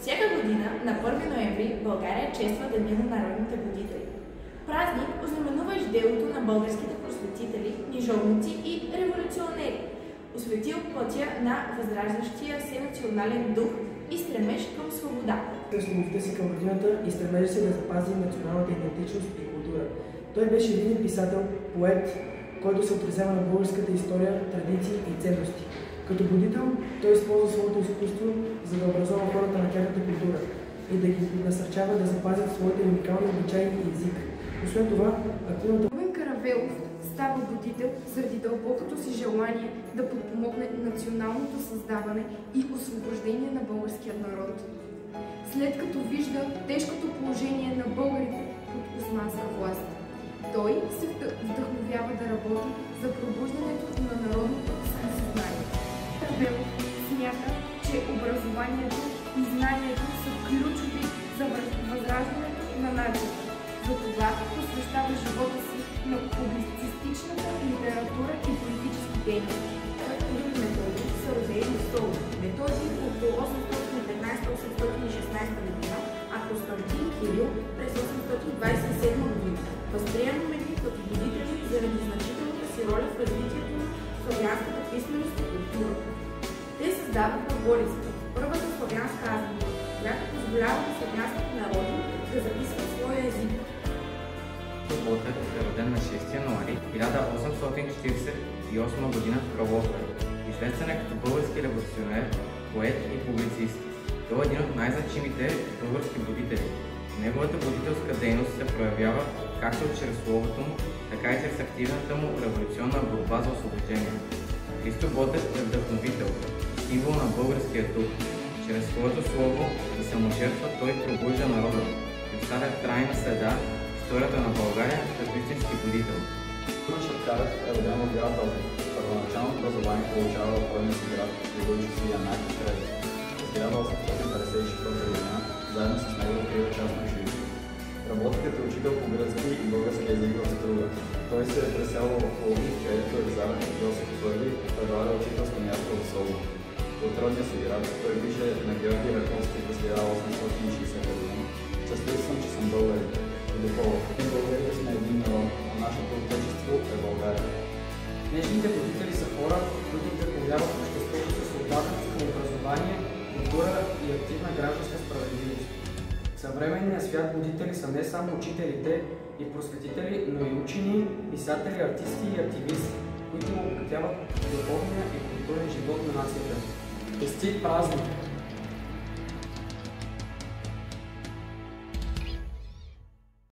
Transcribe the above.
Всяка година на 1 ноември България чества Деня на народните будители. Празник, ознаменуващ делото на българските просветители, книжовници и революционери, осветил пътя на възраждащия се национален дух и стремеж към свобода. С любовта си към родината и стремежа си да запази националната идентичност и култура. Той беше виден писател, поет, който се отразява на българската история, традиции и ценности. Като будител, той използва своето изкуство, за да образува хората на тяхната култура и да ги насърчава да запазят своите уникални обичаи и език. Освен това, активната... Любен Каравелов става будител заради дълбокото си желание да подпомогне националното създаване и освобождение на българският народ. След като вижда тежкото положение на българите под османска власт, той се вдъхновява да работи за пробуждането на народното самосъзнание. Каравелов смята, че образованието и знанието са ключови за възраждането на нацията. Затова посвещава живота си на публицистичната литература и политически дейности. Кирил и Методий са родени в Солун. Методий около 815-816 година, а Константин Кирил през 827 година. Възприемаме ги като будители заради значителната си роля в развитието на славянската писменост и култура. Те създават глаголицата, първата славянска азбука, която позволява на славянските народи да записват своя език. Ботев е роден на 6 януари 1848 година в Кралов Брод. Известен е като български революционер, поет и публицист. Той е един от най-значимите български будители. Неговата будителска дейност се проявява както чрез словото му, така и чрез активната му революционна борба за освобождение. Христо Ботев е вдъхновител, символ на българския дух. Чрез своето слово и саможертва той пробужда народа, оставя трайна следа в историята на България като истински будител. Иван Шапкарев е роден в град Добрич. Първоначално образование получава в родния си град и го учи си Янаки Кредо. В 1854 година заедно с него открива частно училище. Работи като учител по гръцки и български език в Струга. Той се е преселил в Пловдив, където цар Йосиф I предлага учителско място в Солун. От родния си град той пише на Георги Раковски през 1860 година. Щастлив съм, че съм българин. Българите сме един народ, а нашето отечество е България. Днешните будители са хора, които вдъхновяват обществото с отдаденост към образование, култура и активна гражданска справедливост. В съвременния свят будители са не само учителите и просветители, но и учени, писатели, артисти и активисти, които обогатяват духовния и културен живот на нацията. Честит празник!